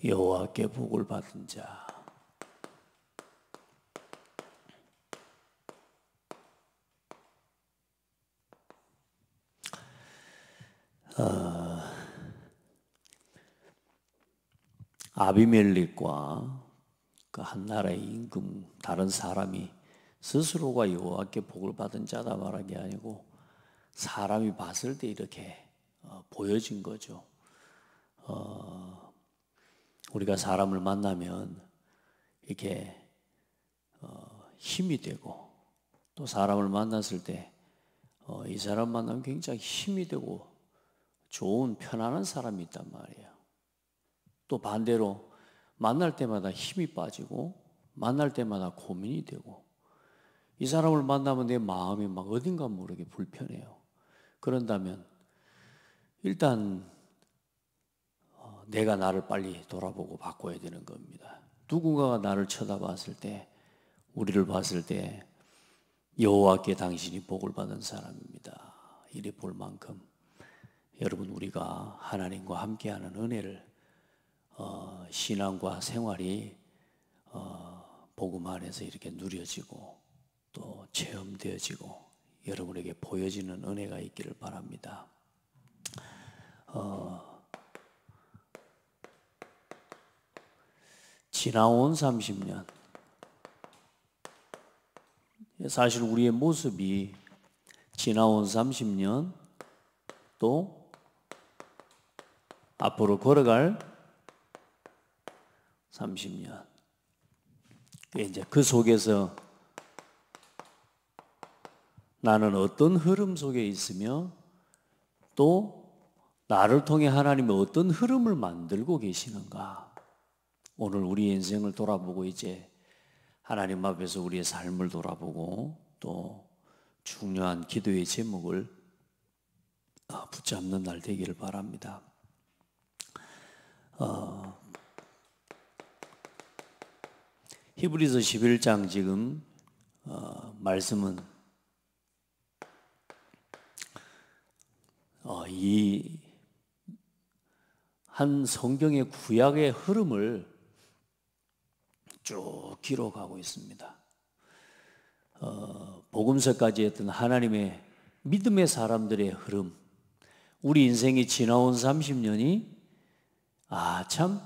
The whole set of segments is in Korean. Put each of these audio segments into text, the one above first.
여호와께 복을 받은 자. 아비멜렉과 그 한 나라의 임금 다른 사람이 스스로가 여호와께 복을 받은 자다 말한 게 아니고 사람이 봤을 때 이렇게 보여진 거죠. 우리가 사람을 만나면 이렇게 힘이 되고, 또 사람을 만났을 때 이 사람 만나면 굉장히 힘이 되고 좋은 편안한 사람이 있단 말이에요. 또 반대로 만날 때마다 힘이 빠지고 만날 때마다 고민이 되고, 이 사람을 만나면 내 마음이 막 어딘가 모르게 불편해요. 그런다면 일단 내가 나를 빨리 돌아보고 바꿔야 되는 겁니다. 누군가가 나를 쳐다봤을 때, 우리를 봤을 때 여호와께 당신이 복을 받은 사람입니다, 이래 볼 만큼 여러분, 우리가 하나님과 함께하는 은혜를 신앙과 생활이 복음 안에서 이렇게 누려지고 또 체험되어지고 여러분에게 보여지는 은혜가 있기를 바랍니다. 지나온 30년, 사실 우리의 모습이 지나온 30년 또 앞으로 걸어갈 30년, 이제 그 속에서 나는 어떤 흐름 속에 있으며 또 나를 통해 하나님이 어떤 흐름을 만들고 계시는가. 오늘 우리 인생을 돌아보고 이제 하나님 앞에서 우리의 삶을 돌아보고 또 중요한 기도의 제목을 붙잡는 날 되기를 바랍니다. 히브리서 11장 지금 말씀은 이 한 성경의 구약의 흐름을 쭉 기록하고 있습니다. 복음서까지 했던 하나님의 믿음의 사람들의 흐름, 우리 인생이 지나온 30년이 참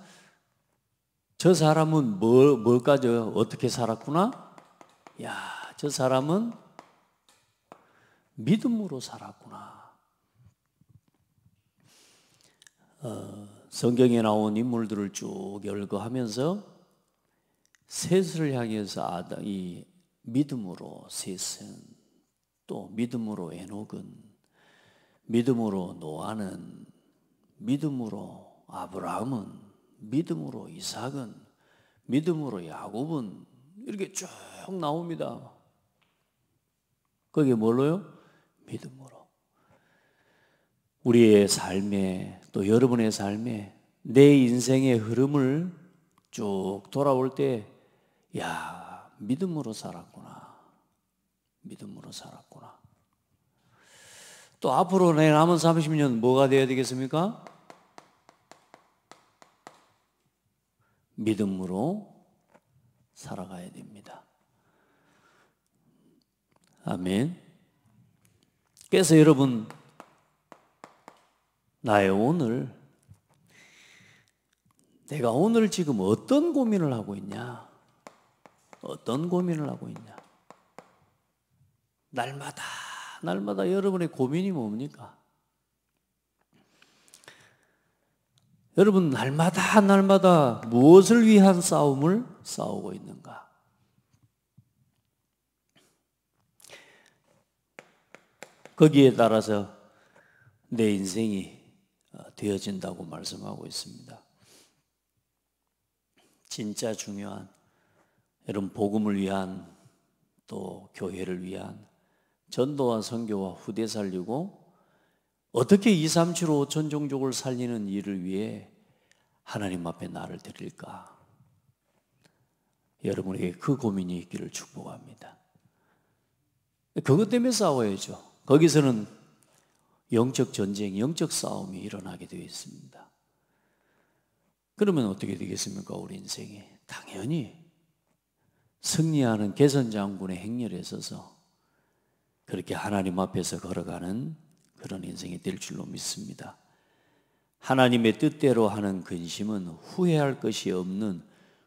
저 사람은 뭘까지 어떻게 살았구나? 저 사람은 믿음으로 살았구나. 성경에 나온 인물들을 쭉 열거하면서 셋을 향해서 이 믿음으로 셋은, 또 믿음으로 에녹은, 믿음으로 노아는, 믿음으로 아브라함은, 믿음으로 이삭은, 믿음으로 야곱은, 이렇게 쭉 나옵니다. 그게 뭘로요? 믿음으로. 우리의 삶에, 또 여러분의 삶에 내 인생의 흐름을 쭉 돌아올 때, 믿음으로 살았구나. 믿음으로 살았구나. 또 앞으로 내 남은 30년 뭐가 되어야 되겠습니까? 믿음으로 살아가야 됩니다. 아멘. 그래서 여러분, 나의 오늘, 내가 오늘 지금 어떤 고민을 하고 있냐? 어떤 고민을 하고 있냐? 날마다 여러분의 고민이 뭡니까? 여러분, 날마다 무엇을 위한 싸움을 싸우고 있는가? 거기에 따라서 내 인생이 되어진다고 말씀하고 있습니다. 진짜 중요한, 여러분, 복음을 위한, 또 교회를 위한 전도와 선교와 후대 살리고 어떻게 2, 3, 7, 5천 종족을 살리는 일을 위해 하나님 앞에 나를 드릴까? 여러분에게 그 고민이 있기를 축복합니다. 그것 때문에 싸워야죠. 거기서는 영적 전쟁, 영적 싸움이 일어나게 되어 있습니다. 그러면 어떻게 되겠습니까? 우리 인생이 당연히 승리하는 개선장군의 행렬에 서서 그렇게 하나님 앞에서 걸어가는 그런 인생이 될 줄로 믿습니다. 하나님의 뜻대로 하는 근심은 후회할 것이 없는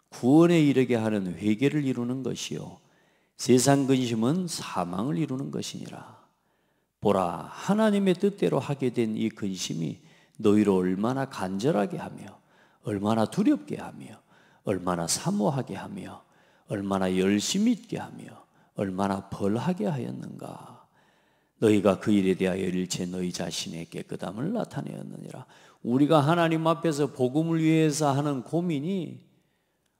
구원에 이르게 하는 회개를 이루는 것이요 세상 근심은 사망을 이루는 것이니라. 보라, 하나님의 뜻대로 하게 된 이 근심이 너희를 얼마나 간절하게 하며 얼마나 두렵게 하며 얼마나 사모하게 하며 얼마나 열심히 있게 하며 얼마나 벌하게 하였는가. 너희가 그 일에 대하여 일체 너희 자신의 깨끗함을 나타내었느니라. 우리가 하나님 앞에서 복음을 위해서 하는 고민이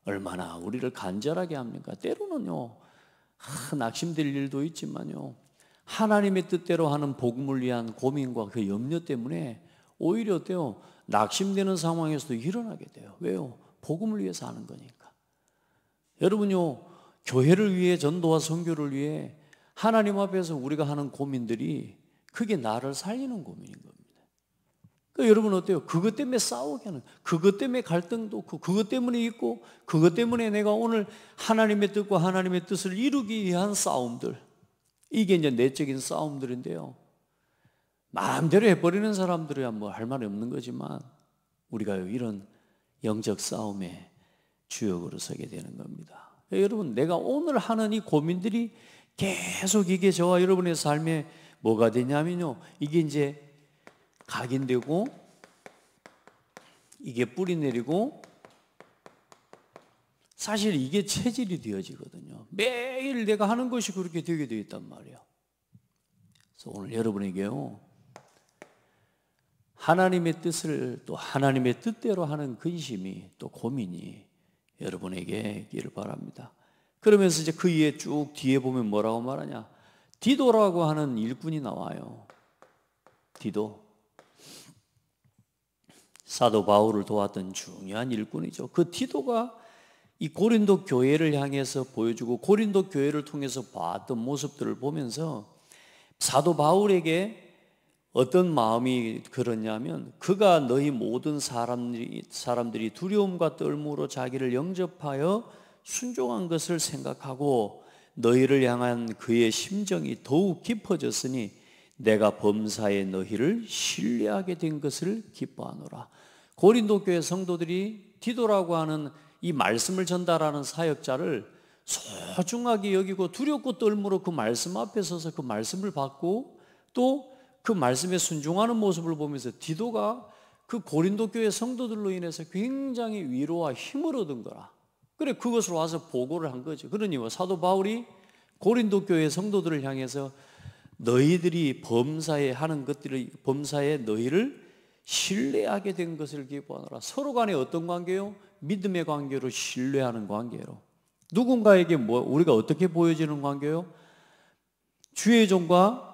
얼마나 우리를 간절하게 합니까? 때로는요 낙심될 일도 있지만요 하나님의 뜻대로 하는 복음을 위한 고민과 그 염려 때문에 오히려 어때요? 낙심되는 상황에서도 일어나게 돼요. 왜요? 복음을 위해서 하는 거니까. 여러분요 교회를 위해 전도와 선교를 위해 하나님 앞에서 우리가 하는 고민들이 그게 나를 살리는 고민인 겁니다. 그러니까 여러분 어때요? 그것 때문에 싸우게 하는, 그것 때문에 갈등도 없고, 그것 때문에 있고, 그것 때문에 내가 오늘 하나님의 뜻과 하나님의 뜻을 이루기 위한 싸움들, 이게 이제 내적인 싸움들인데요. 마음대로 해버리는 사람들이야 뭐 할 말이 없는 거지만 우리가 이런 영적 싸움의 주역으로 서게 되는 겁니다. 여러분, 내가 오늘 하는 이 고민들이 계속 이게 저와 여러분의 삶에 뭐가 되냐면요, 이게 이제 각인되고 이게 뿌리 내리고 사실 이게 체질이 되어지거든요. 매일 내가 하는 것이 그렇게 되게 되어 있단 말이에요. 그래서 오늘 여러분에게요, 하나님의 뜻을 또 하나님의 뜻대로 하는 근심이 또 고민이 여러분에게 있기를 바랍니다. 그러면서 이제 그 이에 쭉 뒤에 보면 뭐라고 말하냐, 디도라고 하는 일꾼이 나와요. 디도, 사도 바울을 도왔던 중요한 일꾼이죠. 그 디도가 이 고린도 교회를 향해서 보여주고 고린도 교회를 통해서 봤던 모습들을 보면서 사도 바울에게 어떤 마음이 그렇냐면, 그가 너희 모든 사람들이 두려움과 떨므로 자기를 영접하여 순종한 것을 생각하고 너희를 향한 그의 심정이 더욱 깊어졌으니 내가 범사에 너희를 신뢰하게 된 것을 기뻐하노라. 고린도 교회 성도들이 디도라고 하는 이 말씀을 전달하는 사역자를 소중하게 여기고 두렵고 떨므로 그 말씀 앞에 서서 그 말씀을 받고 또 그 말씀에 순종하는 모습을 보면서 디도가 그 고린도 교회 성도들로 인해서 굉장히 위로와 힘을 얻은 거라. 그래, 그것으로 와서 보고를 한 거죠. 그러니 사도 바울이 고린도 교회 성도들을 향해서 너희들이 범사에 하는 것들을, 범사에 너희를 신뢰하게 된 것을 기뻐하노라. 서로 간에 어떤 관계요? 믿음의 관계로, 신뢰하는 관계로. 누군가에게 우리가 어떻게 보여지는 관계요? 주의 종과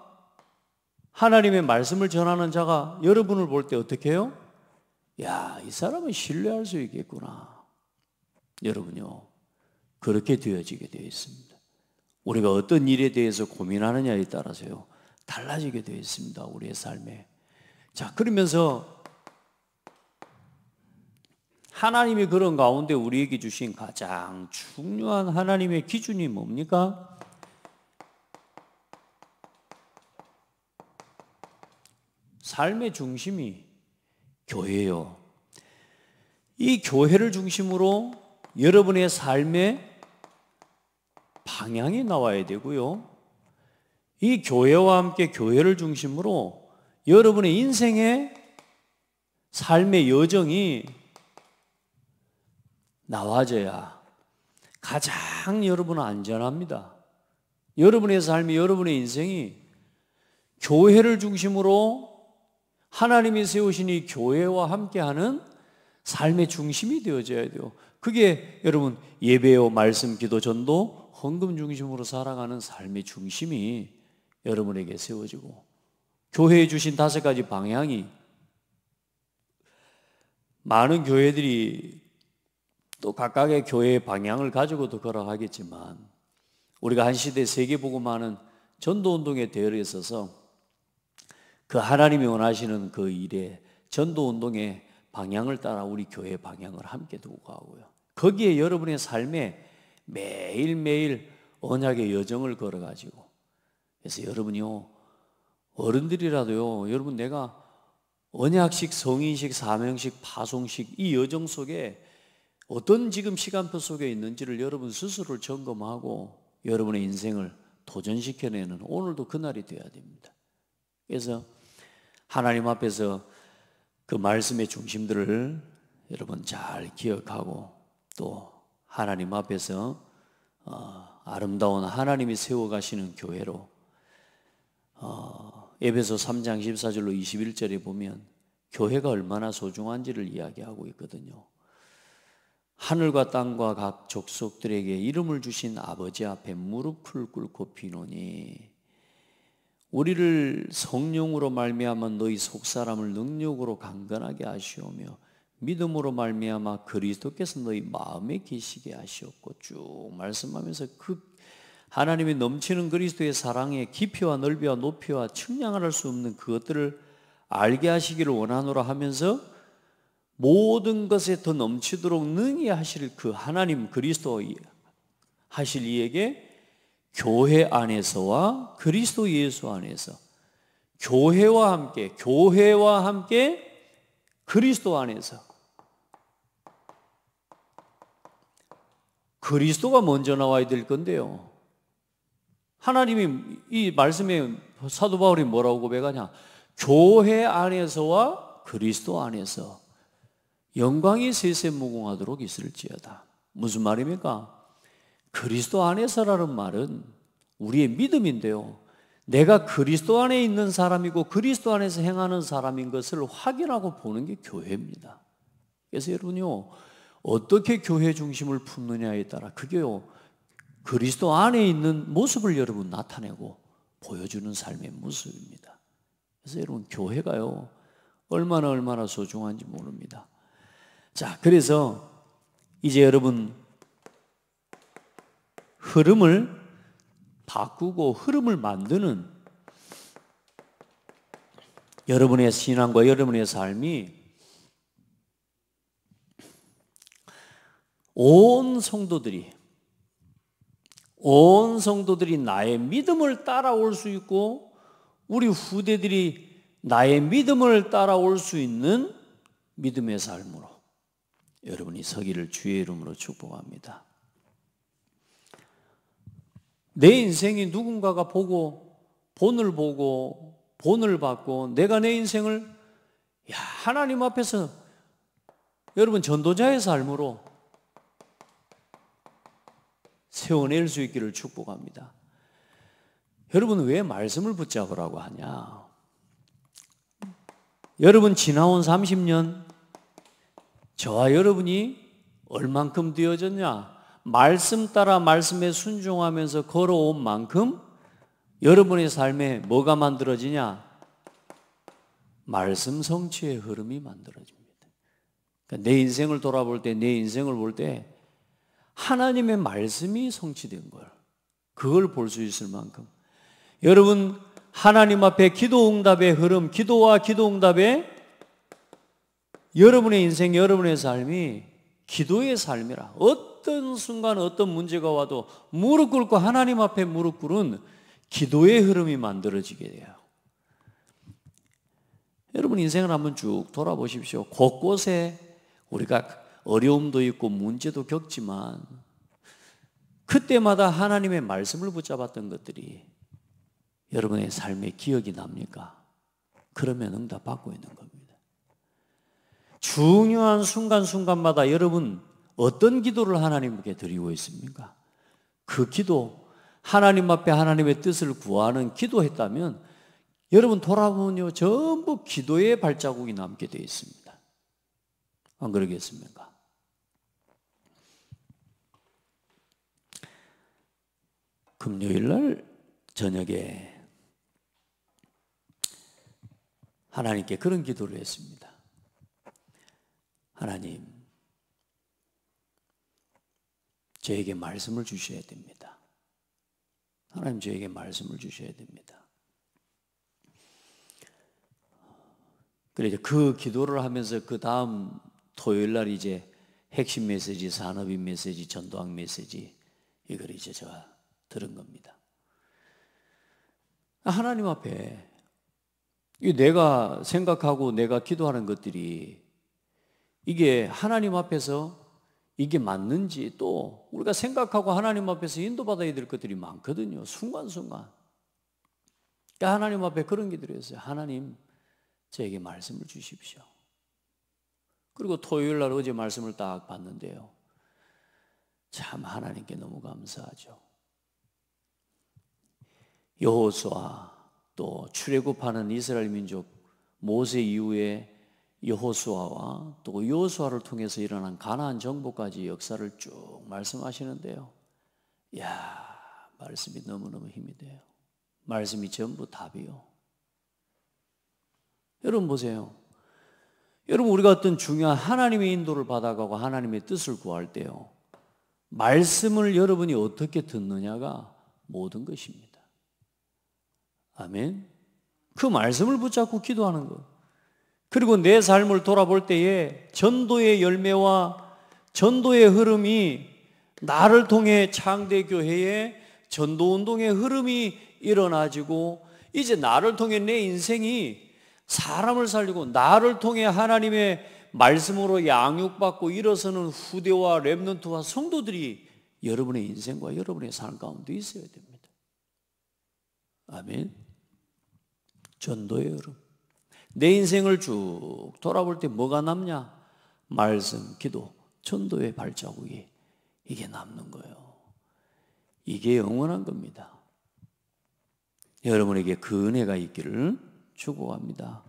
하나님의 말씀을 전하는 자가 여러분을 볼 때 어떻게 해요? 야, 이 사람은 신뢰할 수 있겠구나. 여러분요, 그렇게 되어지게 되어 있습니다. 우리가 어떤 일에 대해서 고민하느냐에 따라서요, 달라지게 되어 있습니다. 우리의 삶에. 자, 그러면서 하나님이 그런 가운데 우리에게 주신 가장 중요한 하나님의 기준이 뭡니까? 삶의 중심이 교회예요. 이 교회를 중심으로 여러분의 삶의 방향이 나와야 되고요, 이 교회와 함께 교회를 중심으로 여러분의 인생의 삶의 여정이 나와져야 가장 여러분은 안전합니다. 여러분의 삶이, 여러분의 인생이 교회를 중심으로 하나님이 세우신 이 교회와 함께하는 삶의 중심이 되어져야 돼요. 그게 여러분 예배요, 말씀, 기도, 전도, 헌금 중심으로 살아가는 삶의 중심이 여러분에게 세워지고, 교회에 주신 5가지 방향이, 많은 교회들이 또 각각의 교회의 방향을 가지고도 걸어가겠지만 우리가 한 시대 세계복음화는 전도운동의 대열에 있어서 그 하나님이 원하시는 그 일에 전도운동의 방향을 따라 우리 교회 방향을 함께 두고 가고요. 거기에 여러분의 삶에 매일매일 언약의 여정을 걸어가지고, 그래서 여러분이요, 어른들이라도요, 여러분 내가 언약식, 성인식, 사명식, 파송식 이 여정 속에 어떤 지금 시간표 속에 있는지를 여러분 스스로를 점검하고 여러분의 인생을 도전시켜내는 오늘도 그날이 되어야 됩니다. 그래서 하나님 앞에서 그 말씀의 중심들을 여러분 잘 기억하고 또 하나님 앞에서 아름다운 하나님이 세워가시는 교회로 에베소 3장 14절로 21절에 보면 교회가 얼마나 소중한지를 이야기하고 있거든요. 하늘과 땅과 각 족속들에게 이름을 주신 아버지 앞에 무릎을 꿇고 비노니 우리를 성령으로 말미암아 너희 속사람을 능력으로 강건하게 하시오며 믿음으로 말미암아 그리스도께서 너희 마음에 계시게 하시었고 쭉 말씀하면서 그 하나님의 넘치는 그리스도의 사랑의 깊이와 넓이와 높이와 측량할 수 없는 그것들을 알게 하시기를 원하노라 하면서 모든 것에 더 넘치도록 능히 하실 그 하나님 그리스도 하실 이에게 교회 안에서와 그리스도 예수 안에서 교회와 함께 그리스도 안에서 그리스도가 먼저 나와야 될 건데요. 하나님이 이 말씀에 사도 바울이 뭐라고 고백하냐? 교회 안에서와 그리스도 안에서 영광이 세세무궁하도록 있을지어다. 무슨 말입니까? 그리스도 안에서라는 말은 우리의 믿음인데요. 내가 그리스도 안에 있는 사람이고 그리스도 안에서 행하는 사람인 것을 확인하고 보는 게 교회입니다. 그래서 여러분요, 어떻게 교회 중심을 품느냐에 따라 그게요, 그리스도 안에 있는 모습을 여러분 나타내고 보여주는 삶의 모습입니다. 그래서 여러분 교회가요, 얼마나 소중한지 모릅니다. 자, 그래서 이제 여러분 흐름을 바꾸고 흐름을 만드는 여러분의 신앙과 여러분의 삶이 온 성도들이 나의 믿음을 따라올 수 있고 우리 후대들이 나의 믿음을 따라올 수 있는 믿음의 삶으로 여러분이 서기를 주의 이름으로 축복합니다. 내 인생이 누군가가 보고 본을 받고 내가 내 인생을 하나님 앞에서 여러분 전도자의 삶으로 세워낼 수 있기를 축복합니다. 여러분 왜 말씀을 붙잡으라고 하냐? 여러분 지나온 30년 저와 여러분이 얼만큼 되어졌냐? 말씀 따라 말씀에 순종하면서 걸어온 만큼 여러분의 삶에 뭐가 만들어지냐? 말씀 성취의 흐름이 만들어집니다. 그러니까 내 인생을 돌아볼 때, 내 인생을 볼 때 하나님의 말씀이 성취된 걸, 그걸 볼 수 있을 만큼 여러분 하나님 앞에 기도 응답의 흐름, 기도와 기도 응답의 여러분의 인생, 여러분의 삶이 기도의 삶이라. 어떤 순간 어떤 문제가 와도 무릎 꿇고 하나님 앞에 무릎 꿇은 기도의 흐름이 만들어지게 돼요. 여러분 인생을 한번 쭉 돌아보십시오. 곳곳에 우리가 어려움도 있고 문제도 겪지만 그때마다 하나님의 말씀을 붙잡았던 것들이 여러분의 삶에 기억이 납니까? 그러면 응답 받고 있는 겁니다. 중요한 순간순간마다 여러분 어떤 기도를 하나님께 드리고 있습니까? 그 기도, 하나님 앞에 하나님의 뜻을 구하는 기도했다면 여러분 돌아보면요 전부 기도의 발자국이 남게 되어 있습니다. 안 그러겠습니까? 금요일날 저녁에 하나님께 그런 기도를 했습니다. 하나님, 저에게 말씀을 주셔야 됩니다. 하나님, 저에게 말씀을 주셔야 됩니다. 그래 그 기도를 하면서 그 다음 토요일 날 이제 핵심 메시지, 산업인 메시지, 전도학 메시지 이걸 이제 제가 들은 겁니다. 하나님 앞에 내가 생각하고 내가 기도하는 것들이 이게 하나님 앞에서 이게 맞는지, 또 우리가 생각하고 하나님 앞에서 인도받아야 될 것들이 많거든요. 순간순간. 그러니까 하나님 앞에 그런 기도를 했어요. 하나님, 저에게 말씀을 주십시오. 그리고 토요일 날 어제 말씀을 딱 봤는데요, 참 하나님께 너무 감사하죠. 여호수아, 또 출애굽하는 이스라엘 민족 모세 이후에 여호수아와 또 여호수아를 통해서 일어난 가나안 정복까지 역사를 쭉 말씀하시는데요, 이야, 말씀이 너무너무 힘이 돼요. 말씀이 전부 답이요. 여러분 보세요. 여러분, 우리가 어떤 중요한 하나님의 인도를 받아가고 하나님의 뜻을 구할 때요, 말씀을 여러분이 어떻게 듣느냐가 모든 것입니다. 아멘. 그 말씀을 붙잡고 기도하는 것, 그리고 내 삶을 돌아볼 때에 전도의 열매와 전도의 흐름이, 나를 통해 창대교회의 전도운동의 흐름이 일어나지고, 이제 나를 통해 내 인생이 사람을 살리고 나를 통해 하나님의 말씀으로 양육받고 일어서는 후대와 렘넌트와 성도들이 여러분의 인생과 여러분의 삶 가운데 있어야 됩니다. 아멘. 전도의 흐름. 내 인생을 쭉 돌아볼 때 뭐가 남냐? 말씀, 기도, 전도의 발자국이 이게 남는 거예요. 이게 영원한 겁니다. 여러분에게 그 은혜가 있기를 축복합니다.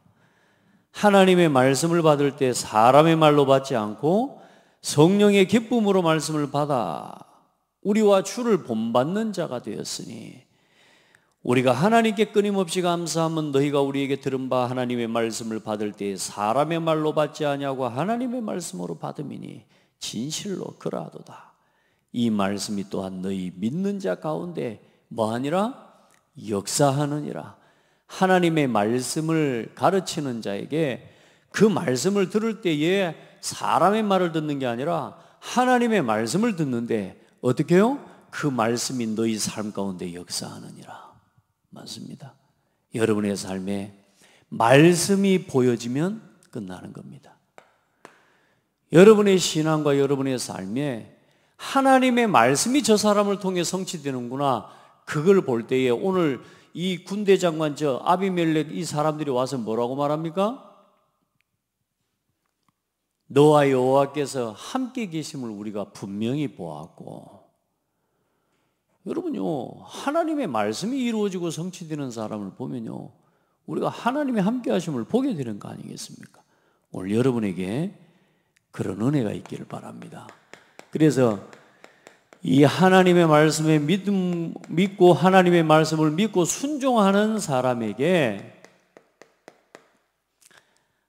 하나님의 말씀을 받을 때 사람의 말로 받지 않고 성령의 기쁨으로 말씀을 받아 우리와 주를 본받는 자가 되었으니, 우리가 하나님께 끊임없이 감사하면 너희가 우리에게 들은 바 하나님의 말씀을 받을 때 사람의 말로 받지 아니하고 하나님의 말씀으로 받음이니 진실로 그러하도다. 이 말씀이 또한 너희 믿는 자 가운데 뭐하니라? 역사하느니라. 하나님의 말씀을 가르치는 자에게 그 말씀을 들을 때에 사람의 말을 듣는 게 아니라 하나님의 말씀을 듣는데 어떻게 해요? 그 말씀이 너희 삶 가운데 역사하느니라. 맞습니다. 여러분의 삶에 말씀이 보여지면 끝나는 겁니다. 여러분의 신앙과 여러분의 삶에 하나님의 말씀이 저 사람을 통해 성취되는구나, 그걸 볼 때에 오늘 이 군대 장관 저 아비멜렉 이 사람들이 와서 뭐라고 말합니까? 너와 여호와께서 함께 계심을 우리가 분명히 보았고, 여러분요, 하나님의 말씀이 이루어지고 성취되는 사람을 보면요, 우리가 하나님의 함께 하심을 보게 되는 거 아니겠습니까? 오늘 여러분에게 그런 은혜가 있기를 바랍니다. 그래서 이 하나님의 말씀에 믿고 하나님의 말씀을 믿고 순종하는 사람에게,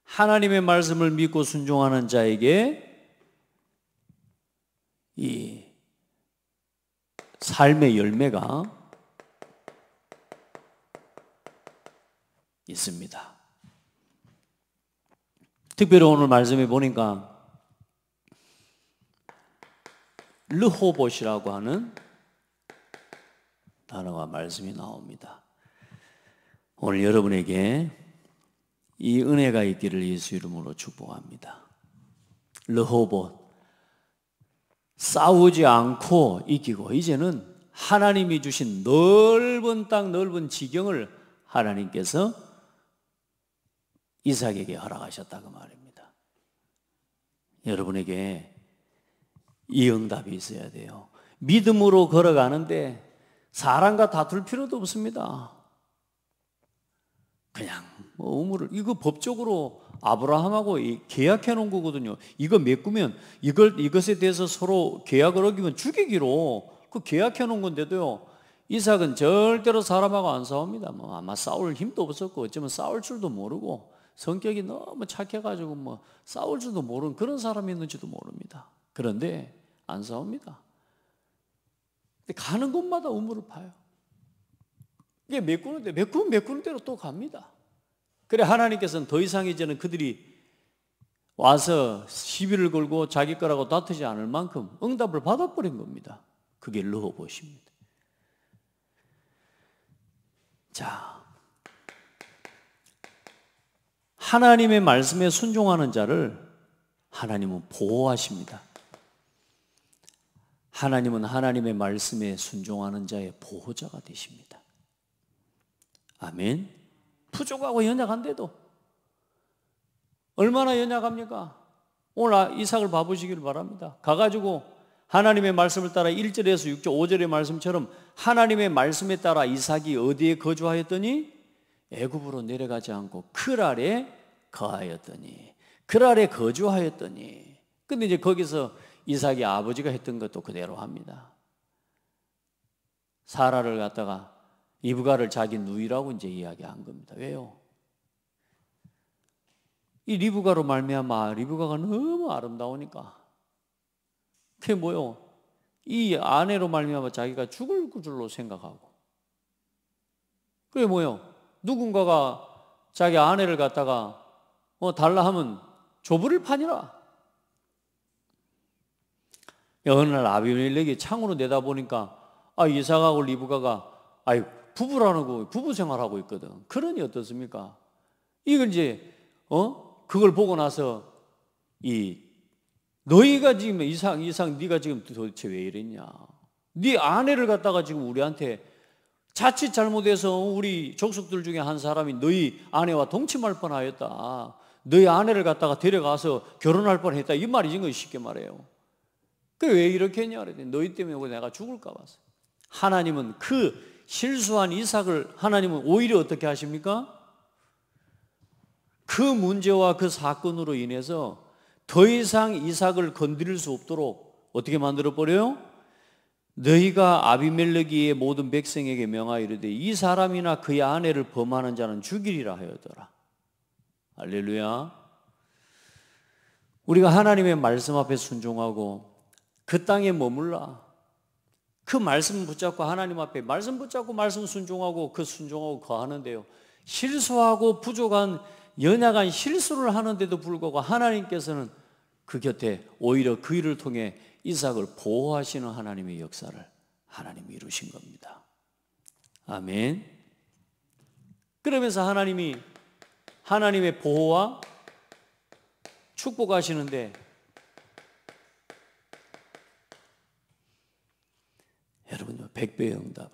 하나님의 말씀을 믿고 순종하는 자에게 이 삶의 열매가 있습니다. 특별히 오늘 말씀에 보니까 르호봇이라고 하는 단어와 말씀이 나옵니다. 오늘 여러분에게 이 은혜가 있기를 예수 이름으로 축복합니다. 르호봇, 싸우지 않고 이기고, 이제는 하나님이 주신 넓은 땅, 넓은 지경을 하나님께서 이삭에게 허락하셨다고 말입니다. 여러분에게 이 응답이 있어야 돼요. 믿음으로 걸어가는데 사람과 다툴 필요도 없습니다. 그냥 우물을, 이거 법적으로 아브라함하고 계약해 놓은 거거든요. 이거 메꾸면 이것에 대해서 서로 계약을 어기면 죽이기로 그 계약해 놓은 건데도요, 이삭은 절대로 사람하고 안 싸웁니다. 뭐 아마 싸울 힘도 없었고 어쩌면 싸울 줄도 모르고 성격이 너무 착해가지고 뭐 싸울 줄도 모르는 그런 사람이었는지도 모릅니다. 그런데 안 싸웁니다. 근데 가는 곳마다 우물을 파요. 이게 메꾸는데 메꾸는 대로 또 갑니다. 그래 하나님께서는 더 이상 이제는 그들이 와서 시비를 걸고 자기 거라고 다투지 않을 만큼 응답을 받아버린 겁니다. 그게 르호봇입니다. 자, 하나님의 말씀에 순종하는 자를 하나님은 보호하십니다. 하나님은 하나님의 말씀에 순종하는 자의 보호자가 되십니다. 아멘. 부족하고 연약한데도 얼마나 연약합니까? 오늘 이삭을 봐보시기를 바랍니다. 가가지고 하나님의 말씀을 따라 1절에서 6절 5절의 말씀처럼 하나님의 말씀에 따라 이삭이 어디에 거주하였더니 애굽으로 내려가지 않고 그랄에 거하였더니 그랄에 거주하였더니 근데 이제 거기서 이삭이 아버지가 했던 것도 그대로 합니다. 사라를 갖다가 리브가를 자기 누이라고 이제 이야기한 겁니다. 왜요? 이 리브가로 말미암아 리브가가 너무 아름다우니까 그게 뭐요? 이 아내로 말미암아 자기가 죽을 줄로 생각하고 그게 뭐요? 누군가가 자기 아내를 갖다가 달라 하면 조부를 파니라. 어느 날 아비멜렉이 창으로 내다보니까 이삭하고 리브가가 부부라는 거 부부 생활하고 있거든. 그러니 어떻습니까? 이걸 이제 그걸 보고 나서 너희가 지금 이삭 네가 지금 도대체 왜 이랬냐? 네 아내를 갖다가 지금 우리한테 자칫 잘못해서 우리 족속들 중에 한 사람이 너희 아내와 동침할 뻔하였다. 너희 아내를 갖다가 데려가서 결혼할 뻔했다. 이 말이지 거 쉽게 말해요. 그래 왜 이렇게 했냐 그랬더니 너희 때문에 내가 죽을까 봐서. 하나님은 그 실수한 이삭을 하나님은 오히려 어떻게 하십니까? 그 문제와 그 사건으로 인해서 더 이상 이삭을 건드릴 수 없도록 어떻게 만들어 버려요? 너희가 아비멜렉의 모든 백성에게 명하여 이르되 이 사람이나 그의 아내를 범하는 자는 죽이리라 하였더라. 할렐루야. 우리가 하나님의 말씀 앞에 순종하고 그 땅에 머물라. 그 말씀 붙잡고 하나님 앞에 말씀 붙잡고 말씀 순종하고 그 순종하고 거하는데요. 실수하고 부족한 연약한 실수를 하는데도 불구하고 하나님께서는 그 곁에 오히려 그 일을 통해 이삭을 보호하시는 하나님의 역사를 하나님이 이루신 겁니다. 아멘. 그러면서 하나님이 하나님의 보호와 축복하시는데 여러분 100배의 응답을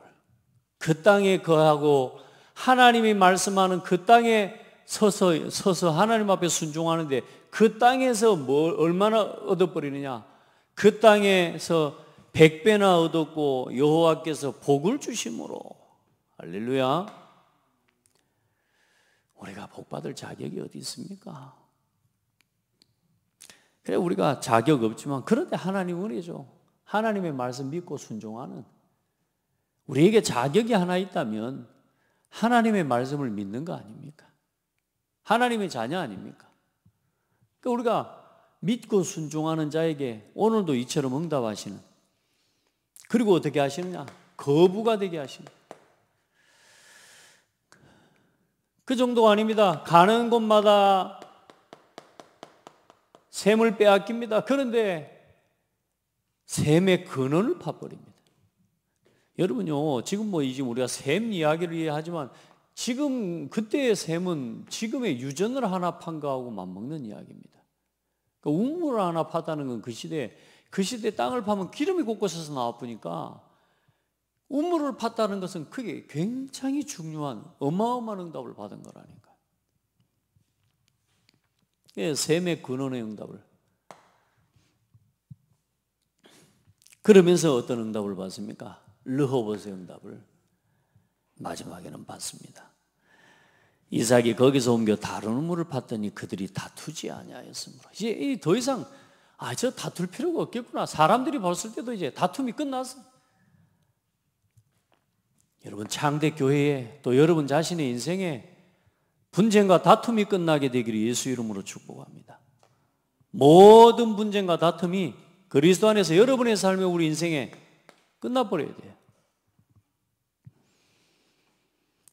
그 땅에 거하고 하나님이 말씀하는 그 땅에 서서 하나님 앞에 순종하는데 그 땅에서 얼마나 얻어버리느냐? 그 땅에서 100배나 얻었고 여호와께서 복을 주심으로. 할렐루야. 우리가 복받을 자격이 어디 있습니까? 그래 우리가 자격 없지만 그런데 하나님 은혜죠. 하나님의 말씀 믿고 순종하는 우리에게 자격이 하나 있다면 하나님의 말씀을 믿는 거 아닙니까? 하나님의 자녀 아닙니까? 그러니까 우리가 믿고 순종하는 자에게 오늘도 이처럼 응답하시는 그리고 어떻게 하시느냐? 거부가 되게 하십니다. 그 정도가 아닙니다. 가는 곳마다 샘을 빼앗깁니다. 그런데 샘의 근원을 파버립니다. 여러분요, 지금 우리가 샘 이야기를 하지만 지금 그때의 샘은 지금의 유전을 하나 판 거하고 맞먹는 이야기입니다. 그러니까 우물을 하나 파다는 건 그 시대 땅을 파면 기름이 곳곳에서 나와보니까 우물을 팠다는 것은 그게 굉장히 중요한 어마어마한 응답을 받은 거라니까. 샘의 근원의 응답을. 그러면서 어떤 응답을 받습니까? 르호봇의 응답을 마지막에는 받습니다. 이삭이 거기서 옮겨 다른 우물을 팠더니 그들이 다투지 아니하였으므로 이제 더 이상 저 다툴 필요가 없겠구나. 사람들이 봤을 때도 이제 다툼이 끝났어. 여러분 창대 교회에 또 여러분 자신의 인생에 분쟁과 다툼이 끝나게 되기를 예수 이름으로 축복합니다. 모든 분쟁과 다툼이 그리스도 안에서 여러분의 삶에 우리 인생에 끝나버려야 돼요.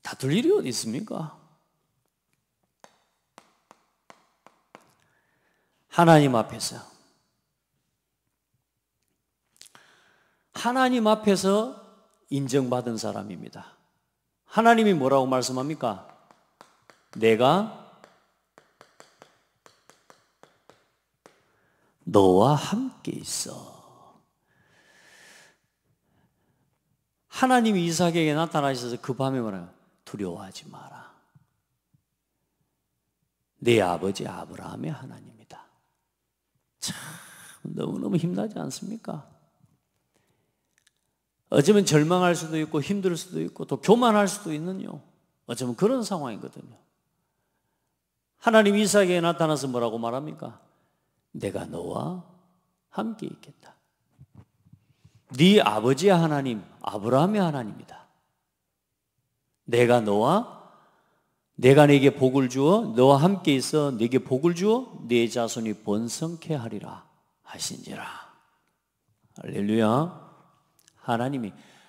다툴 일이 어디 있습니까? 하나님 앞에서 인정받은 사람입니다. 하나님이 뭐라고 말씀합니까? 내가 너와 함께 있어. 하나님이 이삭에게 나타나셔서 그 밤에 뭐라요? 두려워하지 마라. 내 아버지 아브라함의 하나님이다. 참 너무너무 힘나지 않습니까? 어쩌면 절망할 수도 있고 힘들 수도 있고 또 교만할 수도 있는요. 어쩌면 그런 상황이거든요. 하나님 이삭에게 나타나서 뭐라고 말합니까? 내가 너와 함께 있겠다. 네 아버지의 하나님 아브라함의 하나님이다. 내가 네게 복을 주어 너와 함께 있어 네게 복을 주어 네 자손이 번성케 하리라 하신지라. 할렐루야.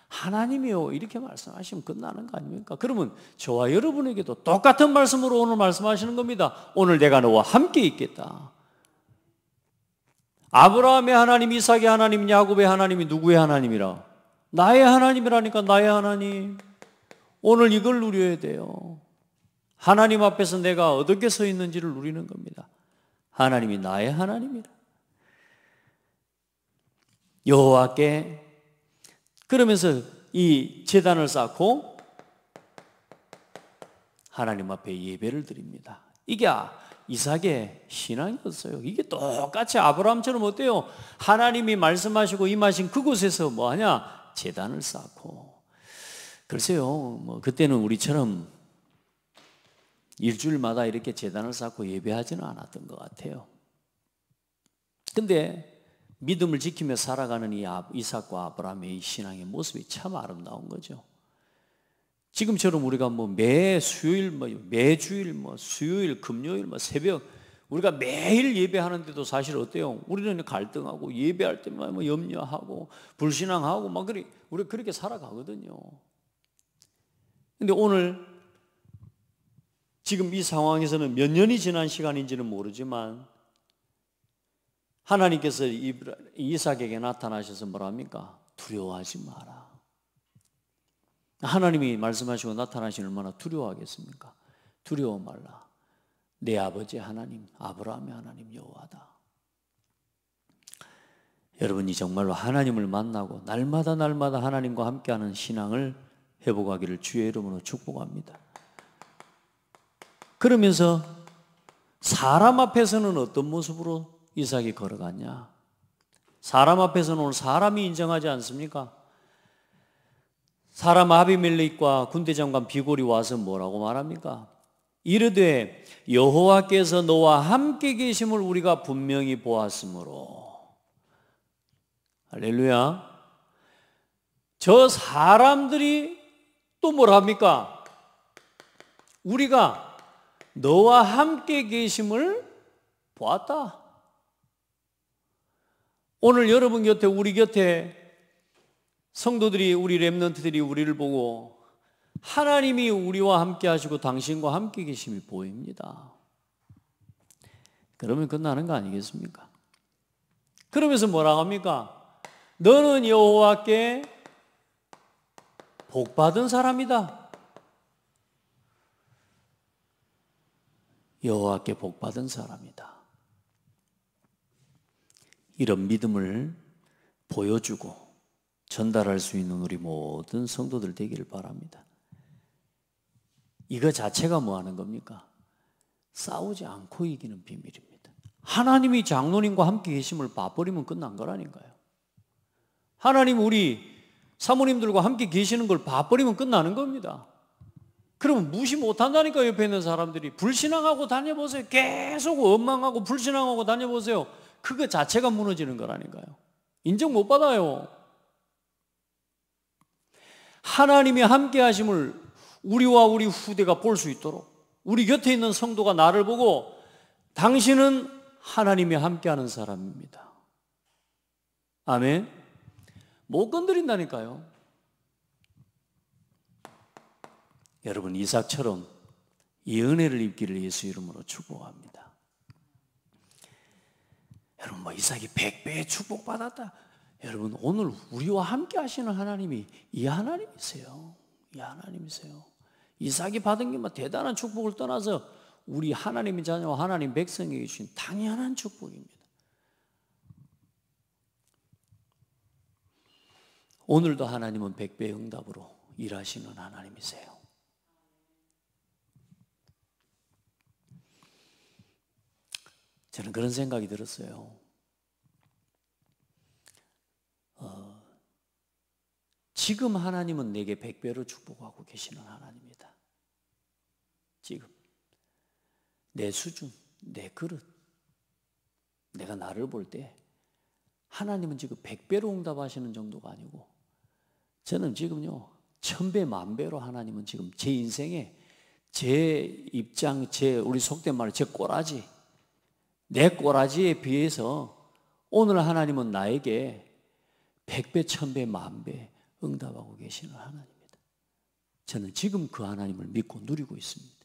하나님이요 이렇게 말씀하시면 끝나는 거 아닙니까? 그러면 저와 여러분에게도 똑같은 말씀으로 오늘 말씀하시는 겁니다. 오늘 내가 너와 함께 있겠다. 아브라함의 하나님, 이삭의 하나님, 야곱의 하나님이 누구의 하나님이라? 나의 하나님이라니까. 나의 하나님. 오늘 이걸 누려야 돼요. 하나님 앞에서 내가 어떻게 서 있는지를 누리는 겁니다. 하나님이 나의 하나님이라. 여호와께 그러면서 이 제단을 쌓고 하나님 앞에 예배를 드립니다. 이게 이삭의 신앙이었어요. 이게 똑같이 아브라함처럼 어때요? 하나님이 말씀하시고 임하신 그곳에서 뭐하냐? 제단을 쌓고. 글쎄요, 그때는 우리처럼 일주일마다 이렇게 제단을 쌓고 예배하지는 않았던 것 같아요. 근데 믿음을 지키며 살아가는 이 이삭과 아브라함의 이 신앙의 모습이 참 아름다운 거죠. 지금처럼 우리가 매 수요일, 매주일, 수요일, 금요일, 새벽 우리가 매일 예배하는데도 사실 어때요? 우리는 갈등하고 예배할 때만 염려하고 불신앙하고 우리 그렇게 살아가거든요. 근데 오늘 지금 이 상황에서는 몇 년이 지난 시간인지는 모르지만 하나님께서 이삭에게 나타나셔서 뭐랍니까? 두려워하지 마라. 하나님이 말씀하시고 나타나시면 얼마나 두려워하겠습니까? 두려워 말라. 내 아버지 하나님, 아브라함의 하나님 여호와다. 여러분이 정말로 하나님을 만나고 날마다 하나님과 함께하는 신앙을 회복하기를 주의 이름으로 축복합니다. 그러면서 사람 앞에서는 어떤 모습으로 이삭이 걸어갔냐? 사람 앞에서는 오늘 사람이 인정하지 않습니까? 사람 아비멜렉과 군대장관 비골이 와서 뭐라고 말합니까? 이르되 여호와께서 너와 함께 계심을 우리가 분명히 보았으므로. 할렐루야. 저 사람들이 또 뭐랍니까? 우리가 너와 함께 계심을 보았다. 오늘 여러분 곁에 우리 곁에 성도들이 우리 렘넌트들이 우리를 보고 하나님이 우리와 함께 하시고 당신과 함께 계심이 보입니다. 그러면 끝나는 거 아니겠습니까? 그러면서 뭐라고 합니까? 너는 여호와께 복받은 사람이다. 여호와께 복받은 사람이다. 이런 믿음을 보여주고 전달할 수 있는 우리 모든 성도들 되기를 바랍니다. 이거 자체가 뭐 하는 겁니까? 싸우지 않고 이기는 비밀입니다. 하나님이 장로님과 함께 계심을 봐버리면 끝난 거라니까요. 하나님 우리 사모님들과 함께 계시는 걸 봐버리면 끝나는 겁니다. 그러면 무시 못한다니까. 옆에 있는 사람들이 불신앙하고 다녀보세요. 계속 원망하고 불신앙하고 다녀보세요. 그거 자체가 무너지는 거라니까요. 인정 못 받아요. 하나님이 함께 하심을 우리와 우리 후대가 볼 수 있도록 우리 곁에 있는 성도가 나를 보고 당신은 하나님이 함께하는 사람입니다. 아멘. 못 건드린다니까요. 여러분 이삭처럼 이 은혜를 입기를 예수 이름으로 축복합니다. 여러분 뭐 이삭이 100배의 축복받았다. 여러분 오늘 우리와 함께 하시는 하나님이 이 하나님이세요. 이 하나님이세요. 이삭이 받은 게 뭐 대단한 축복을 떠나서 우리 하나님의 자녀와 하나님 백성에게 주신 당연한 축복입니다. 오늘도 하나님은 100배의 응답으로 일하시는 하나님이세요. 저는 그런 생각이 들었어요. 지금 하나님은 내게 100배로 축복하고 계시는 하나님이다. 지금 내 수준, 내 그릇, 내가 나를 볼 때 하나님은 지금 100배로 응답하시는 정도가 아니고 저는 지금요 1000배, 10,000배로 하나님은 지금 제 인생에 제 입장, 우리 속된 말로 제 꼬라지, 내 꼬라지에 비해서 오늘 하나님은 나에게 100배, 1000배, 10,000배 응답하고 계시는 하나님입니다. 저는 지금 그 하나님을 믿고 누리고 있습니다.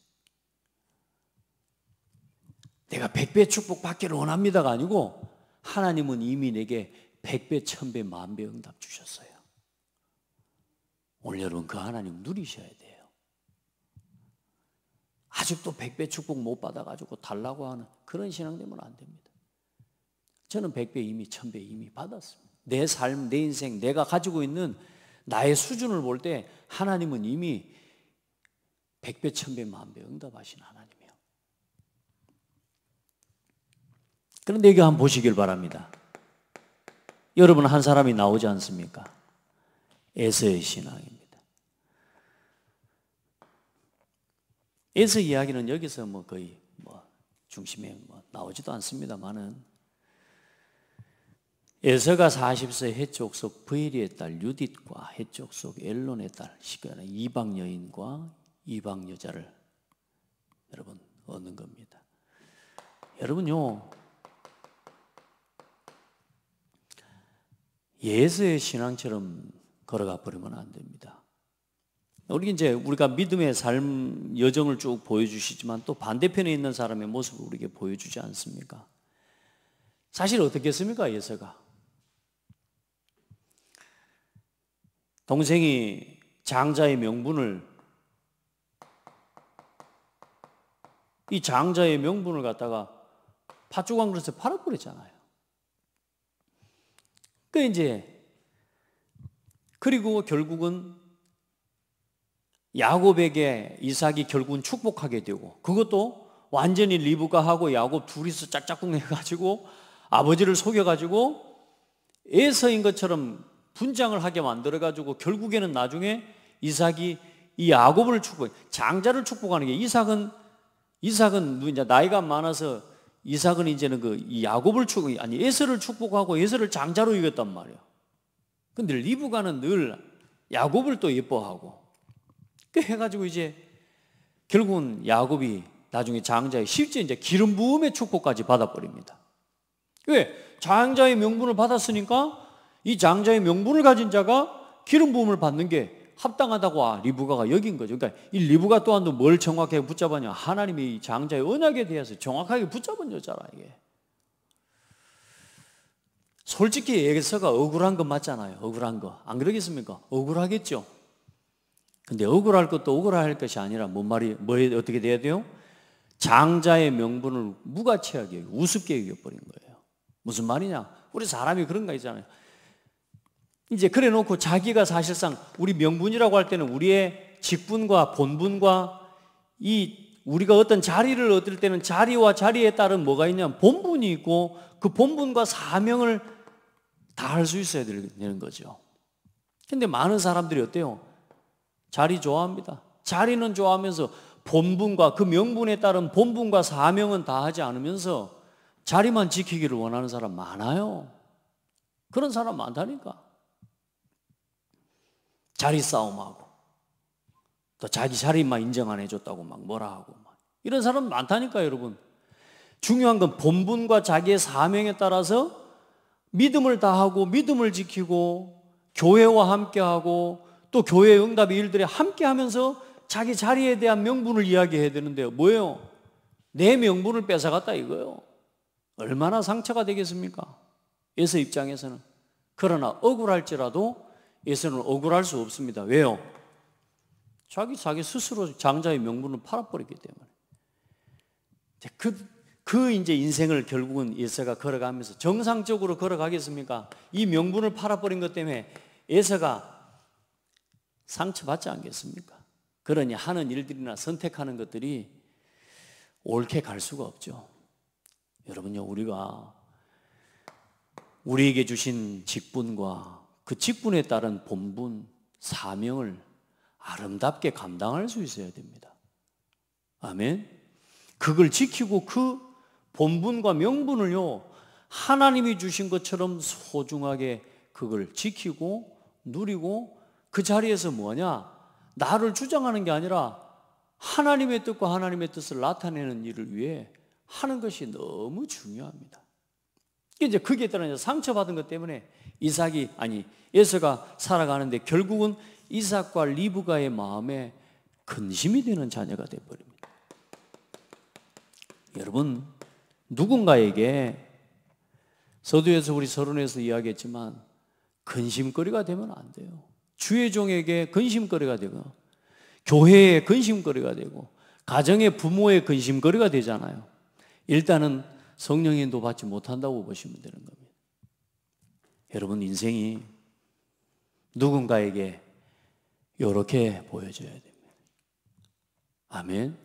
내가 100배 축복 받기를 원합니다가 아니고 하나님은 이미 내게 100배, 1000배, 10,000배 응답 주셨어요. 오늘 여러분 그 하나님 누리셔야 돼요. 아직도 100배 축복 못 받아가지고 달라고 하는 그런 신앙 되면 안 됩니다. 저는 100배 이미 1000배 이미 받았습니다. 내 삶, 내 인생, 내가 가지고 있는 나의 수준을 볼 때 하나님은 이미 100배, 1000배, 10,000배 응답하신 하나님이에요. 그런데 여기 한번 보시길 바랍니다. 여러분 한 사람이 나오지 않습니까? 에서의 신앙입니다. 에서 이야기는 여기서 뭐 거의 중심에 나오지도 않습니다만은 에서가 40세 해족속 브엘리의 딸 유딧과 해족속 엘론의 딸 시그나 이방 여인과 이방 여자를 여러분 얻는 겁니다. 여러분요 예서의 신앙처럼 걸어가 버리면 안 됩니다. 우리가 믿음의 삶 여정을 쭉 보여주시지만 또 반대편에 있는 사람의 모습을 우리에게 보여주지 않습니까? 사실 어떻겠습니까? 예서가 동생이 장자의 명분을 갖다가 팥죽 한 그릇에 팔아버렸잖아요. 그리고 결국은 야곱에게 이삭이 결국은 축복하게 되고 그것도 완전히 리브가하고 야곱 둘이서 짝짝꿍 해가지고 아버지를 속여가지고 에서인 것처럼 분장을 하게 만들어가지고 결국에는 나중에 이삭이 이 야곱을 장자를 축복하는 게 이삭은 이제 나이가 많아서 이삭은 이제는 이 야곱을 에서를 축복하고 에서를 장자로 이겼단 말이에요. 근데 리브가는 늘 야곱을 또 예뻐하고 해가지고 이제 결국은 야곱이 나중에 장자의 실제 이제 기름 부음의 축복까지 받아버립니다. 왜? 장자의 명분을 받았으니까 이 장자의 명분을 가진 자가 기름 부음을 받는 게 합당하다고 리브가가 여긴 거죠. 그러니까 이 리브가 또한 뭘 정확하게 붙잡았냐? 하나님이 이 장자의 언약에 대해서 정확하게 붙잡은 여자라 이게. 솔직히 에서가 억울한 건 맞잖아요. 억울한 거. 안 그러겠습니까? 억울하겠죠. 근데 억울할 것도 억울할 것이 아니라 어떻게 돼야 돼요? 장자의 명분을 무가치하게 우습게 여겨버린 거예요. 무슨 말이냐? 우리 사람이 그런 거 있잖아요. 이제 그래 놓고 자기가 사실상 우리 명분이라고 할 때는 우리의 직분과 본분과 우리가 어떤 자리를 얻을 때는 자리와 자리에 따른 뭐가 있냐면 본분이 있고 그 본분과 사명을 다 할 수 있어야 되는 거죠. 근데 많은 사람들이 어때요? 자리 좋아합니다. 자리는 좋아하면서 본분과 그 명분에 따른 본분과 사명은 다 하지 않으면서 자리만 지키기를 원하는 사람 많아요. 그런 사람 많다니까. 자리 싸움하고 또 자기 자리만 인정 안 해줬다고 막 뭐라 하고 이런 사람 많다니까 여러분. 중요한 건 본분과 자기의 사명에 따라서 믿음을 다하고 믿음을 지키고 교회와 함께하고 또 교회의 응답의 일들에 함께하면서 자기 자리에 대한 명분을 이야기해야 되는데요. 뭐예요? 내 명분을 뺏어갔다 이거예요. 얼마나 상처가 되겠습니까? 에서 입장에서는. 그러나 억울할지라도 에서는 억울할 수 없습니다. 왜요? 자기 스스로 장자의 명분을 팔아버렸기 때문에. 그 이제 인생을 결국은 에서가 걸어가면서 정상적으로 걸어가겠습니까? 이 명분을 팔아버린 것 때문에 에서가 상처받지 않겠습니까? 그러니 하는 일들이나 선택하는 것들이 옳게 갈 수가 없죠. 여러분요, 우리가 우리에게 주신 직분과 그 직분에 따른 본분, 사명을 아름답게 감당할 수 있어야 됩니다. 아멘. 그걸 지키고 그 본분과 명분을요, 하나님이 주신 것처럼 소중하게 그걸 지키고 누리고 그 자리에서 뭐냐? 나를 주장하는 게 아니라 하나님의 뜻과 하나님의 뜻을 나타내는 일을 위해 하는 것이 너무 중요합니다. 이제 거기에 따라 상처받은 것 때문에 에서가 살아가는데 결국은 이삭과 리브가의 마음에 근심이 되는 자녀가 되어버립니다. 여러분, 누군가에게 서두에서 우리 서론에서 이야기했지만 근심거리가 되면 안 돼요. 주의 종에게 근심거리가 되고 교회의 근심거리가 되고 가정의 부모의 근심거리가 되잖아요. 일단은 성령의 인도 받지 못한다고 보시면 되는 겁니다. 여러분, 인생이 누군가에게 이렇게 보여줘야 됩니다. 아멘.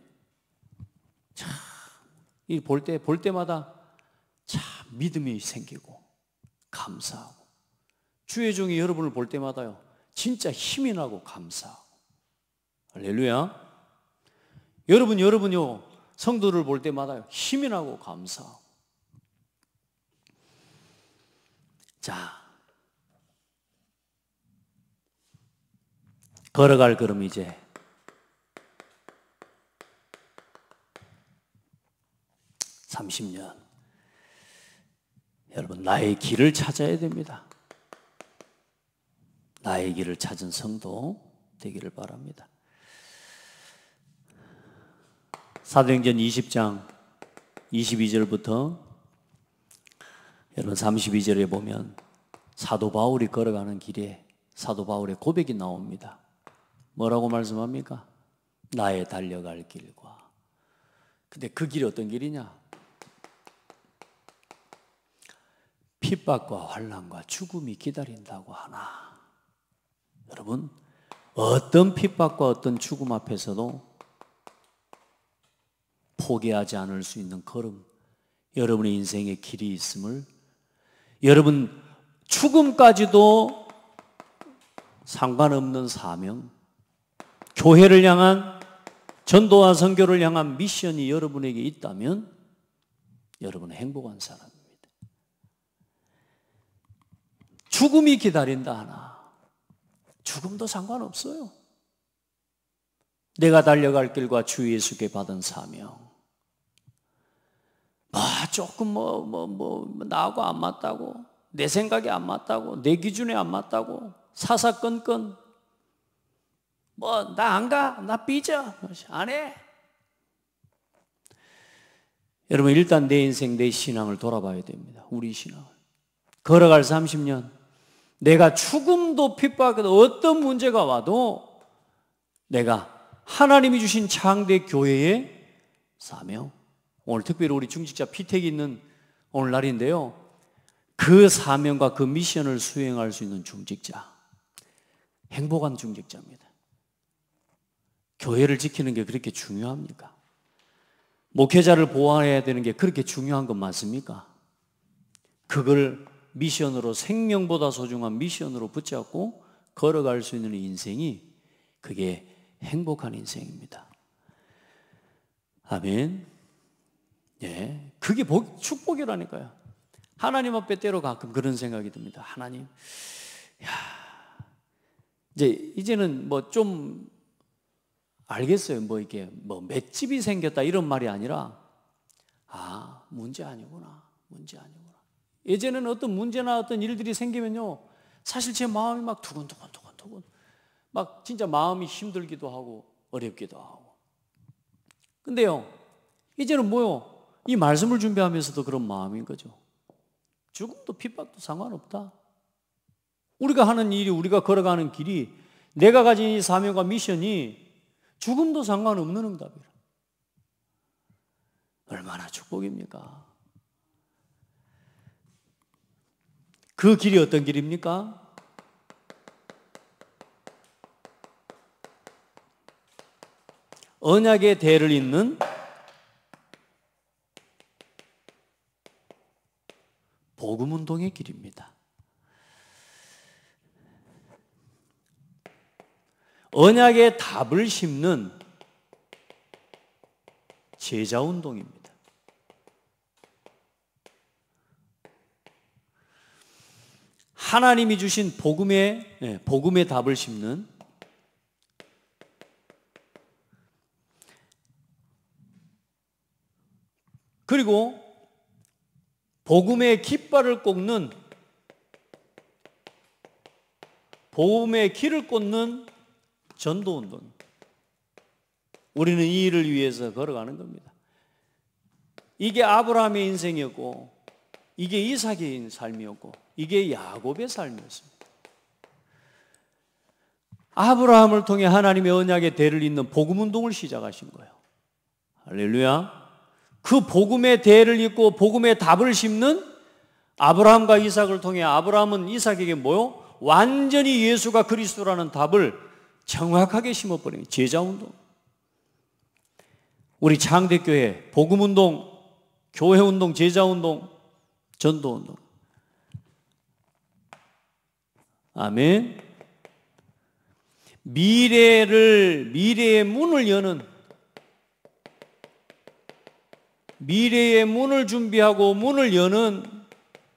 참, 이 볼 때마다 참 믿음이 생기고 감사하고, 주의 종이 여러분을 볼 때마다요 진짜 힘이 나고 감사하고. 할렐루야. 여러분요 성도를 볼 때마다 힘이 나고 감사하고. 자, 걸어갈 걸음 이제 30년. 여러분, 나의 길을 찾아야 됩니다. 나의 길을 찾은 성도 되기를 바랍니다. 사도행전 20장 22절부터 여러분 32절에 보면 사도 바울이 걸어가는 길에 사도 바울의 고백이 나옵니다. 뭐라고 말씀합니까? 나의 달려갈 길과. 근데 그 길이 어떤 길이냐? 핍박과 환난과 죽음이 기다린다고 하나. 여러분, 어떤 핍박과 어떤 죽음 앞에서도 포기하지 않을 수 있는 걸음, 여러분의 인생의 길이 있음을, 여러분 죽음까지도 상관없는 사명, 교회를 향한, 전도와 선교를 향한 미션이 여러분에게 있다면 여러분은 행복한 사람입니다. 죽음이 기다린다 하나, 죽음도 상관없어요. 내가 달려갈 길과 주 예수께 받은 사명, 조금 나하고 안 맞다고, 내 생각에 안 맞다고, 내 기준에 안 맞다고, 사사건건 나 안 가, 나 삐져, 안 해. 여러분, 일단 내 인생, 내 신앙을 돌아봐야 됩니다. 우리 신앙을. 걸어갈 30년, 내가 죽음도 핍박해도 어떤 문제가 와도 내가 하나님이 주신 창대 교회의 사명, 오늘 특별히 우리 중직자 피택이 있는 오늘 날인데요, 그 사명과 그 미션을 수행할 수 있는 중직자, 행복한 중직자입니다. 교회를 지키는 게 그렇게 중요합니까? 목회자를 보호해야 되는 게 그렇게 중요한 것 맞습니까? 그걸 미션으로, 생명보다 소중한 미션으로 붙잡고 걸어갈 수 있는 인생이, 그게 행복한 인생입니다. 아멘. 예, 그게 축복이라니까요. 하나님 앞에 때로 가끔 그런 생각이 듭니다. 하나님, 이제는 좀 알겠어요. 이게 맷집이 생겼다 이런 말이 아니라, 문제 아니구나. 예전에는 어떤 문제나 어떤 일들이 생기면요, 사실 제 마음이 막 두근두근, 막 진짜 마음이 힘들기도 하고 어렵기도 하고. 근데요, 이제는 이 말씀을 준비하면서도 그런 마음인 거죠. 죽음도 핍박도 상관없다. 우리가 하는 일이, 우리가 걸어가는 길이, 내가 가진 이 사명과 미션이 죽음도 상관없는 응답이라. 얼마나 축복입니까? 그 길이 어떤 길입니까? 언약의 대를 잇는 복음운동의 길입니다. 언약의 답을 심는 제자운동입니다. 하나님이 주신 복음의 답을 심는, 그리고 복음의 깃발을 꽂는, 복음의 길을 꽂는 전도운동. 우리는 이 일을 위해서 걸어가는 겁니다. 이게 아브라함의 인생이었고, 이게 이삭의 삶이었고, 이게 야곱의 삶이었습니다. 아브라함을 통해 하나님의 언약의 대를 잇는 복음운동을 시작하신 거예요. 할렐루야. 그 복음의 대를 잇고 복음의 답을 심는 아브라함과 이삭을 통해 아브라함은 이삭에게 뭐요? 완전히 예수가 그리스도라는 답을 정확하게 심어버린 제자운동. 우리 창대교회 복음운동, 교회운동, 제자운동, 전도운동. 아멘. 미래의 문을 여는, 미래의 문을 준비하고 문을 여는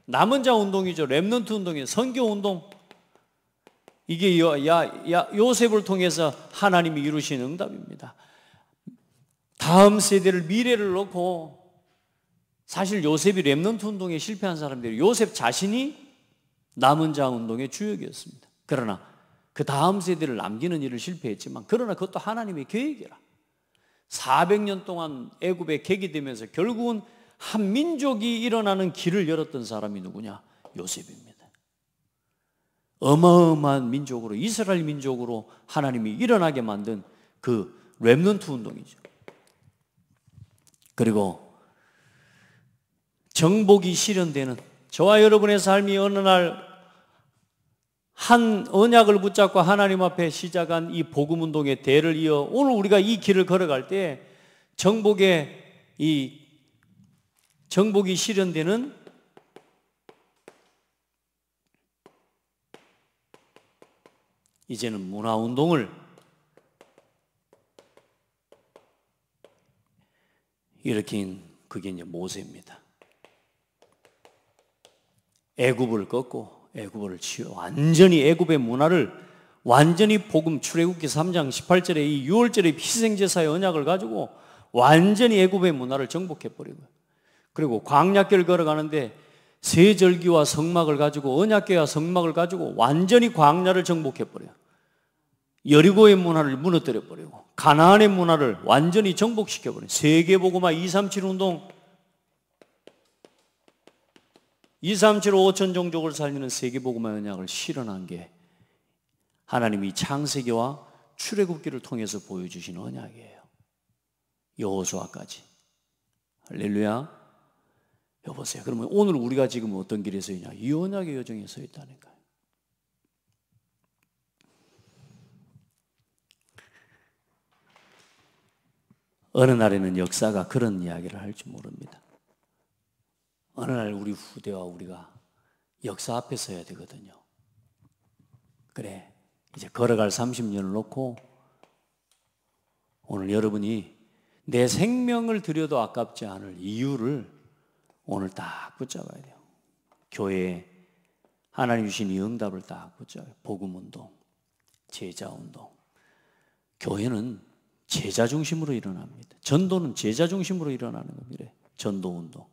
남은 자 운동이죠. 렘넌트 운동이에요. 선교 운동. 이게 요셉을 통해서 하나님이 이루신 응답입니다. 다음 세대를, 미래를 놓고, 사실 요셉이 렘넌트 운동에 실패한 사람들이 요셉 자신이 남은 자 운동의 주역이었습니다. 그러나 그 다음 세대를 남기는 일을 실패했지만, 그러나 그것도 하나님의 계획이라. 400년 동안 애굽에 객이되면서 결국은 한 민족이 일어나는 길을 열었던 사람이 누구냐? 요셉입니다. 어마어마한 민족으로, 이스라엘 민족으로 하나님이 일어나게 만든 그 렘넌트 운동이죠. 그리고 정복이 실현되는, 저와 여러분의 삶이 어느 날 한 언약을 붙잡고 하나님 앞에 시작한 이 복음 운동의 대를 이어 오늘 우리가 이 길을 걸어갈 때 정복이 실현되는 이제는 문화 운동을 일으킨 그게 이제 모세입니다. 애굽을 꺾고 애굽을 치워 완전히 애굽의 문화를 완전히 복음, 출애굽기 3장 18절에 이 6월절의 희생제사의 언약을 가지고 완전히 애굽의 문화를 정복해버리고, 그리고 광야길 걸어가는데 세 절기와 성막을 가지고, 언약궤와 성막을 가지고 완전히 광야를 정복해버려요. 여리고의 문화를 무너뜨려버리고 가나안의 문화를 완전히 정복시켜버려요. 세계복음화 237 운동, 237 5천 종족을 살리는 세계복음화 언약을 실현한 게 하나님이 창세기와 출애굽기를 통해서 보여주신 언약이에요. 여호수아까지. 할렐루야. 여보세요. 그러면 오늘 우리가 지금 어떤 길에 서 있냐? 이 언약의 여정에 서 있다니까요. 어느 날에는 역사가 그런 이야기를 할지 모릅니다. 어느 날 우리 후대와 우리가 역사 앞에 서야 되거든요. 그래, 이제 걸어갈 30년을 놓고 오늘 여러분이 내 생명을 들여도 아깝지 않을 이유를 오늘 딱 붙잡아야 돼요. 교회에 하나님 주신 이 응답을 딱 붙잡아요. 복음운동, 제자운동. 교회는 제자 중심으로 일어납니다. 전도는 제자 중심으로 일어나는 겁니다. 전도운동,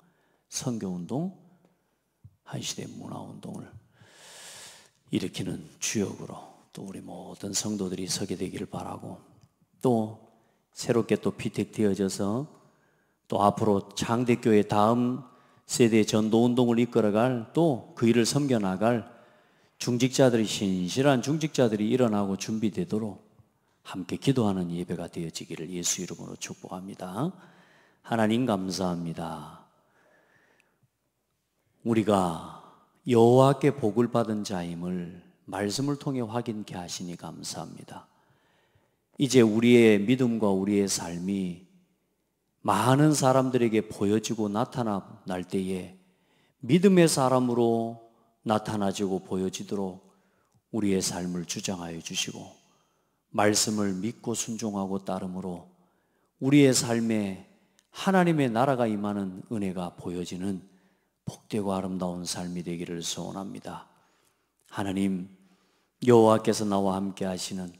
선교운동, 한시대 문화운동을 일으키는 주역으로 또 우리 모든 성도들이 서게 되기를 바라고, 또 새롭게 또 피택되어져서 또 앞으로 장대교회 다음 세대 전도운동을 이끌어갈 또 그 일을 섬겨나갈 중직자들이 신실한 중직자들이 일어나고 준비되도록 함께 기도하는 예배가 되어지기를 예수 이름으로 축복합니다. 하나님 감사합니다. 우리가 여호와께 복을 받은 자임을 말씀을 통해 확인케 하시니 감사합니다. 이제 우리의 믿음과 우리의 삶이 많은 사람들에게 보여지고 나타날 때에 믿음의 사람으로 나타나지고 보여지도록 우리의 삶을 주장하여 주시고 말씀을 믿고 순종하고 따름으로 우리의 삶에 하나님의 나라가 임하는 은혜가 보여지는 복되고 아름다운 삶이 되기를 소원합니다. 하나님, 여호와께서 나와 함께 하시는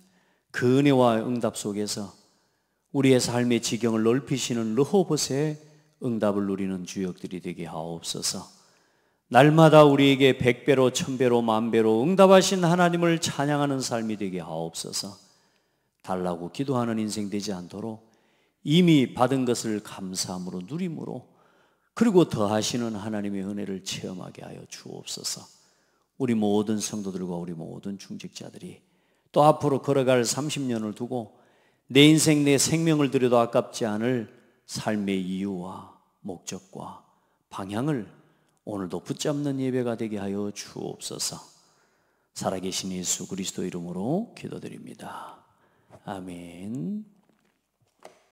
그 은혜와 응답 속에서 우리의 삶의 지경을 넓히시는 르호봇의 응답을 누리는 주역들이 되게 하옵소서. 날마다 우리에게 100배로 1000배로 만배로 응답하신 하나님을 찬양하는 삶이 되게 하옵소서. 달라고 기도하는 인생 되지 않도록 이미 받은 것을 감사함으로 누림으로 그리고 더하시는 하나님의 은혜를 체험하게 하여 주옵소서. 우리 모든 성도들과 우리 모든 중직자들이 또 앞으로 걸어갈 30년을 두고 내 인생 내 생명을 들여도 아깝지 않을 삶의 이유와 목적과 방향을 오늘도 붙잡는 예배가 되게 하여 주옵소서. 살아계신 예수 그리스도 이름으로 기도드립니다. 아멘.